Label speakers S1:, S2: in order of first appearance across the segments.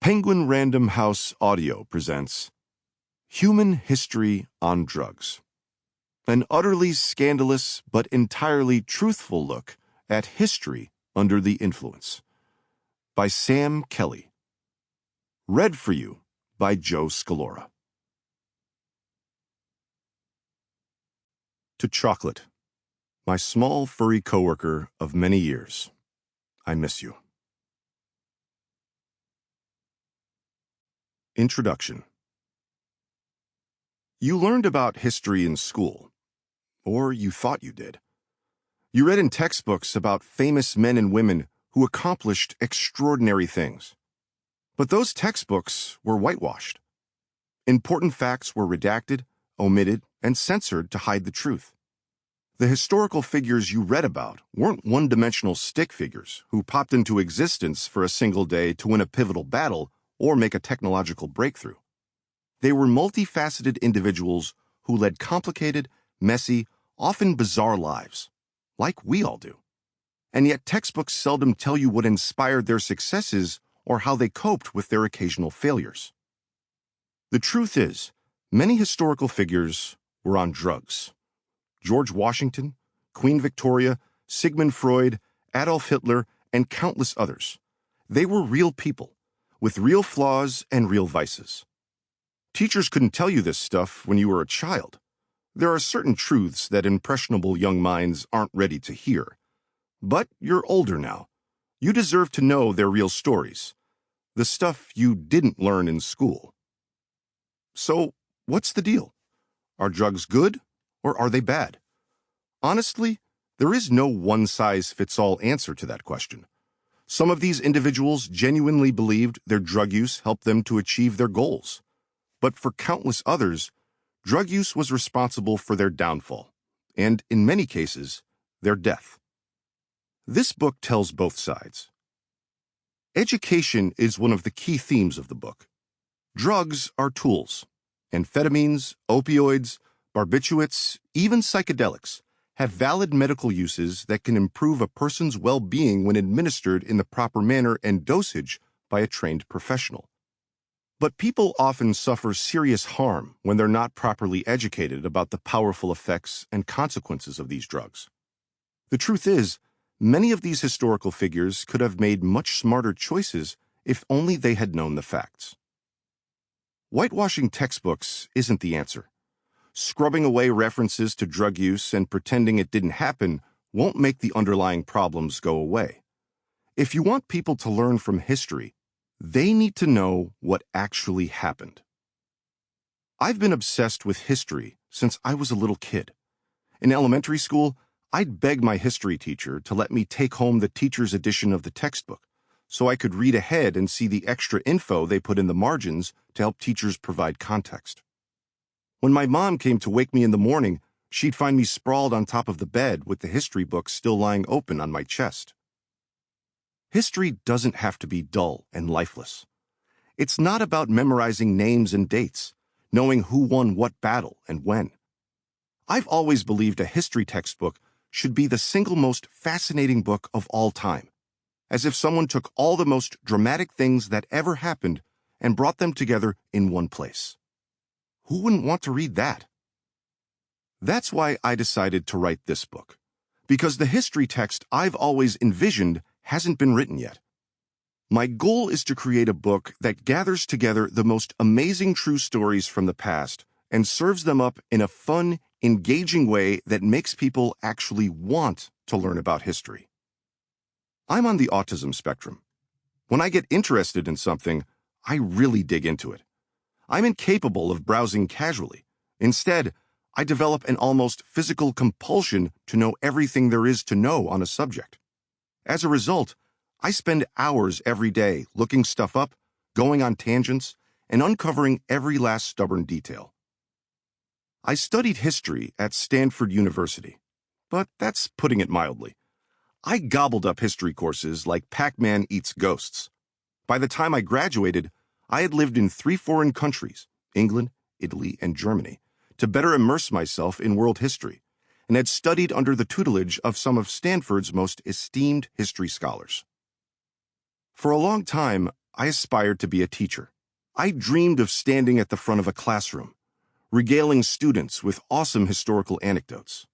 S1: Penguin Random House Audio presents Human History on Drugs, an utterly scandalous but entirely truthful look at history under the influence, by Sam Kelly. Read for you by Joe Scalora. To Chocolate, my small furry coworker of many years, I miss you. Introduction. You learned about history in school, or you thought you did. You read in textbooks about famous men and women who accomplished extraordinary things. But those textbooks were whitewashed. Important facts were redacted, omitted, and censored to hide the truth. The historical figures you read about weren't one-dimensional stick figures who popped into existence for a single day to win a pivotal battle or make a technological breakthrough. They were multifaceted individuals who led complicated, messy, often bizarre lives, like we all do. And yet textbooks seldom tell you what inspired their successes or how they coped with their occasional failures. The truth is, many historical figures were on drugs. George Washington, Queen Victoria, Sigmund Freud, Adolf Hitler, and countless others. They were real people, with real flaws and real vices. Teachers couldn't tell you this stuff when you were a child. There are certain truths that impressionable young minds aren't ready to hear. But you're older now. You deserve to know their real stories, the stuff you didn't learn in school. So, what's the deal? Are drugs good, or are they bad? Honestly, there is no one-size-fits-all answer to that question. Some of these individuals genuinely believed their drug use helped them to achieve their goals. But for countless others, drug use was responsible for their downfall, and in many cases, their death. This book tells both sides. Education is one of the key themes of the book. Drugs are tools. Amphetamines, opioids, barbiturates, even psychedelics have valid medical uses that can improve a person's well-being when administered in the proper manner and dosage by a trained professional. But people often suffer serious harm when they're not properly educated about the powerful effects and consequences of these drugs. The truth is, many of these historical figures could have made much smarter choices if only they had known the facts. Whitewashing textbooks isn't the answer. Scrubbing away references to drug use and pretending it didn't happen won't make the underlying problems go away. If you want people to learn from history, they need to know what actually happened. I've been obsessed with history since I was a little kid. In elementary school, I'd beg my history teacher to let me take home the teacher's edition of the textbook so I could read ahead and see the extra info they put in the margins to help teachers provide context. When my mom came to wake me in the morning, she'd find me sprawled on top of the bed with the history book still lying open on my chest. History doesn't have to be dull and lifeless. It's not about memorizing names and dates, knowing who won what battle and when. I've always believed a history textbook should be the single most fascinating book of all time, as if someone took all the most dramatic things that ever happened and brought them together in one place. Who wouldn't want to read that? That's why I decided to write this book, because the history text I've always envisioned hasn't been written yet. My goal is to create a book that gathers together the most amazing true stories from the past and serves them up in a fun, engaging way that makes people actually want to learn about history. I'm on the autism spectrum. When I get interested in something, I really dig into it. I'm incapable of browsing casually. Instead, I develop an almost physical compulsion to know everything there is to know on a subject. As a result, I spend hours every day looking stuff up, going on tangents, and uncovering every last stubborn detail. I studied history at Stanford University, but that's putting it mildly. I gobbled up history courses like Pac-Man eats ghosts. By the time I graduated, I had lived in 3 foreign countries, England, Italy, and Germany, to better immerse myself in world history, and had studied under the tutelage of some of Stanford's most esteemed history scholars. For a long time, I aspired to be a teacher. I dreamed of standing at the front of a classroom, regaling students with awesome historical anecdotes.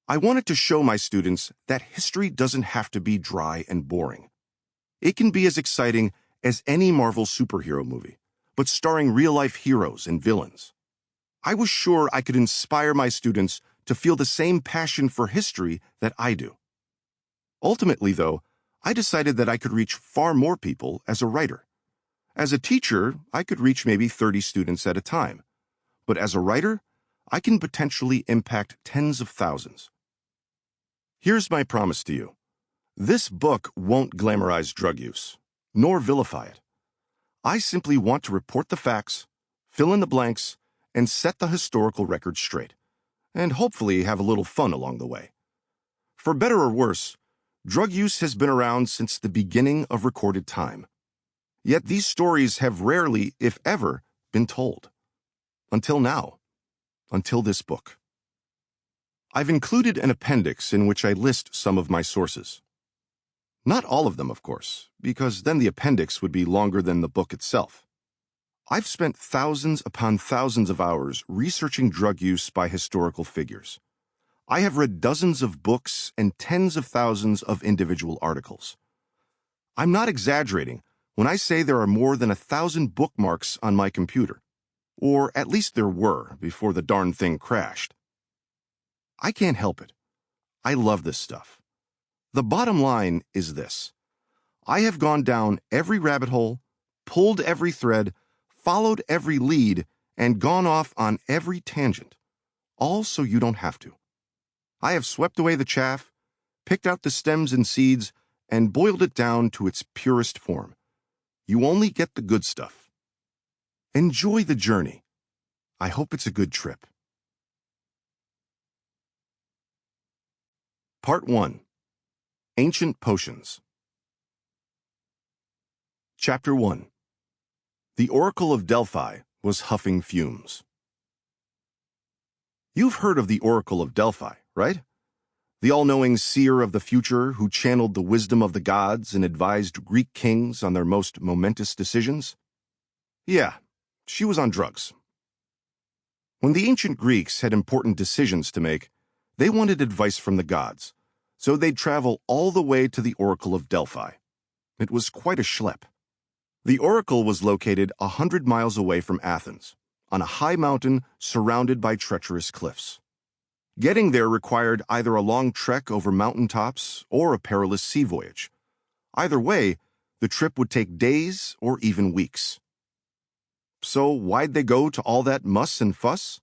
S1: I wanted to show my students that history doesn't have to be dry and boring. It can be as exciting as any Marvel superhero movie, but starring real-life heroes and villains. I was sure I could inspire my students to feel the same passion for history that I do. Ultimately, though, I decided that I could reach far more people as a writer. As a teacher, I could reach maybe 30 students at a time. But as a writer, I can potentially impact tens of thousands. Here's my promise to you. This book won't glamorize drug use, nor vilify it. I simply want to report the facts, fill in the blanks, and set the historical record straight, and hopefully have a little fun along the way. For better or worse, drug use has been around since the beginning of recorded time. Yet these stories have rarely, if ever, been told. Until now. Until this book. I've included an appendix in which I list some of my sources. Not all of them, of course, because then the appendix would be longer than the book itself. I've spent thousands upon thousands of hours researching drug use by historical figures. I have read dozens of books and tens of thousands of individual articles. I'm not exaggerating when I say there are more than 1,000 bookmarks on my computer. Or at least there were before the darn thing crashed. I can't help it. I love this stuff. The bottom line is this. I have gone down every rabbit hole, pulled every thread, followed every lead, and gone off on every tangent. All so you don't have to. I have swept away the chaff, picked out the stems and seeds, and boiled it down to its purest form. You only get the good stuff. Enjoy the journey. I hope it's a good trip. Part 1. Ancient Potions. Chapter 1. The Oracle of Delphi was huffing fumes. You've heard of the Oracle of Delphi, right? The all-knowing seer of the future who channeled the wisdom of the gods and advised Greek kings on their most momentous decisions? Yeah, she was on drugs. When the ancient Greeks had important decisions to make, they wanted advice from the gods, so they'd travel all the way to the Oracle of Delphi. It was quite a schlep. The oracle was located 100 miles away from Athens, on a high mountain surrounded by treacherous cliffs. Getting there required either a long trek over mountaintops or a perilous sea voyage. Either way, the trip would take days or even weeks. So why'd they go to all that muss and fuss?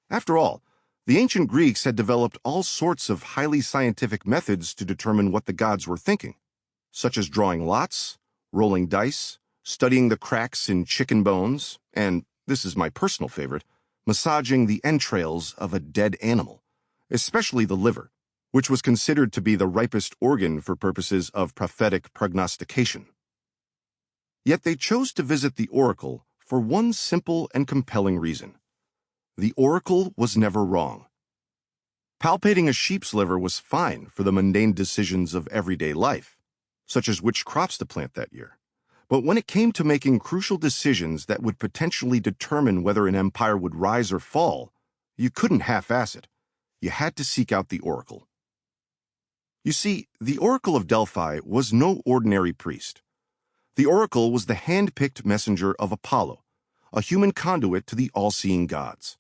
S1: After all, the ancient Greeks had developed all sorts of highly scientific methods to determine what the gods were thinking, such as drawing lots, rolling dice, studying the cracks in chicken bones, and, this is my personal favorite, massaging the entrails of a dead animal, especially the liver, which was considered to be the ripest organ for purposes of prophetic prognostication. Yet they chose to visit the oracle for one simple and compelling reason. The oracle was never wrong. Palpating a sheep's liver was fine for the mundane decisions of everyday life, such as which crops to plant that year. But when it came to making crucial decisions that would potentially determine whether an empire would rise or fall, you couldn't half-ass it. You had to seek out the oracle. You see, the Oracle of Delphi was no ordinary priest. The oracle was the hand-picked messenger of Apollo, a human conduit to the all-seeing gods.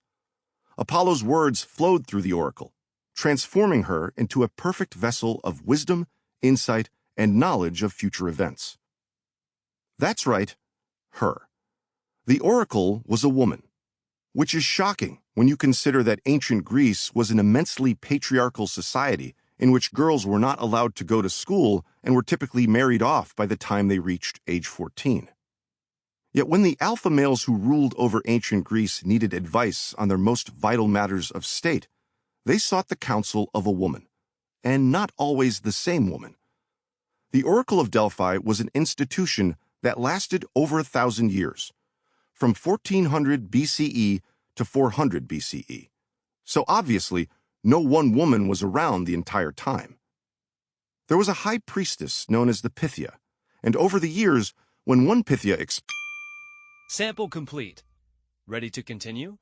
S1: Apollo's words flowed through the oracle, transforming her into a perfect vessel of wisdom, insight, and knowledge of future events. That's right, her. The oracle was a woman, which is shocking when you consider that ancient Greece was an immensely patriarchal society in which girls were not allowed to go to school and were typically married off by the time they reached age 14. Yet when the alpha males who ruled over ancient Greece needed advice on their most vital matters of state, they sought the counsel of a woman, and not always the same woman. The Oracle of Delphi was an institution that lasted over 1,000 years, from 1400 BCE to 400 BCE. So obviously, no one woman was around the entire time. There was a high priestess known as the Pythia, and over the years, When one Pythia
S2: Sample complete. Ready to continue?